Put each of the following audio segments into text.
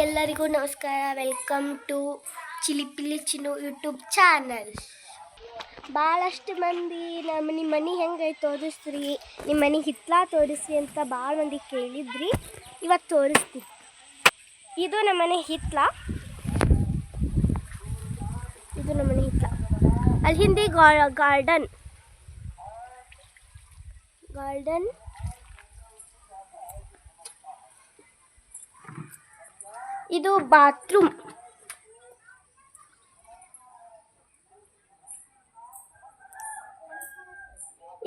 ಎಲ್ಲರಿಗೂ ನಮಸ್ಕಾರ. Welcome to ಚಿಲಿಪಿಲಿ ಚಿನ್ನು ಯೂಟ್ಯೂಬ್ ಚಾನಲ್. ಭಾಳಷ್ಟು ಮಂದಿ ನಿಮ್ಮ ಮನೆ ಹೆಂಗೈತೆ ತೋರಿಸ್ರಿ, ನಿಮ್ಮ ಮನೆ ಹಿತ್ಲ ತೋರಿಸ್ರಿ ಅಂತ ಭಾಳ ಮಂದಿ ಕೇಳಿದ್ರಿ. ಇವತ್ತು ತೋರಿಸ್ತೀವಿ. ಇದು ನಮ್ಮ ಮನೆ ಹಿತ್ಲ. ಅಲ್ಲಿ ಹಿಂದೆ ಗಾರ್ಡನ್. ಇದು ಬಾತ್ರೂಮ್.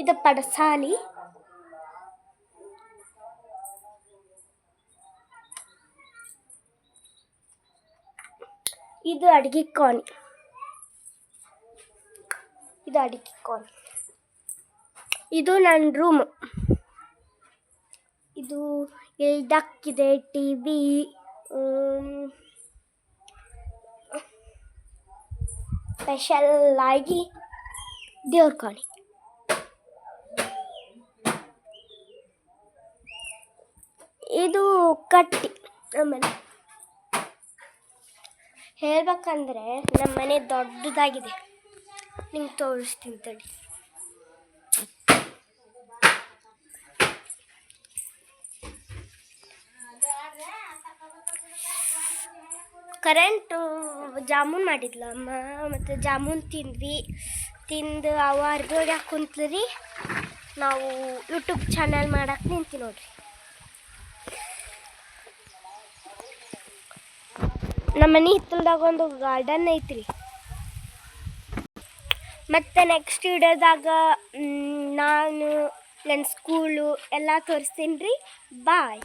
ಇದು ಪಡಸಾಲಿ. ಇದು ಅಡಿಗೆ ಕೋಣೆ. ಇದು ನನ್ನ ರೂಮ್. ಇದು ಎಲ್ಡಕ್ಕಿದೆ, ಟಿವಿ, ಸ್ಪೆಷಲ್ ಆಗಿ ದೇವ್ರ ಕೋಣೆ. ಇದು ಕಟ್ಟಿ ನಮ್ಮನೆ. ಹೇಳ್ಬೇಕಂದ್ರೆ ನಮ್ಮನೆ ದೊಡ್ಡದಾಗಿದೆ. ನಿಮ್ಗೆ ತೋರಿಸ್ತೀನಿ ತಡಿ. ಕರೆಂಟು ಜಾಮೂನ್ ಮಾಡಿದ್ಲ ಅಮ್ಮ, ಮತ್ತು ಜಾಮೂನ್ ತಿಂದು ಅವ ಅರ್ಧೋಗ್ಯಾಕೆ ಕುಂತ್ರಿ. ನಾವು ಯೂಟ್ಯೂಬ್ ಚಾನಲ್ ಮಾಡಕ್ಕೆ ನಿಂತು ನೋಡ್ರಿ. ನಮ್ಮ ಮನೆ ಹಿತ್ತಲದಾಗ ಒಂದು ಗಾರ್ಡನ್ ಐತ್ರಿ. ಮತ್ತು ನೆಕ್ಸ್ಟ್ ವಿಡಿಯೋದಾಗ ನಾನು ನನ್ನ ಸ್ಕೂಲು ಎಲ್ಲ ತೋರಿಸ್ತೀನಿ ರೀ. ಬಾಯ್.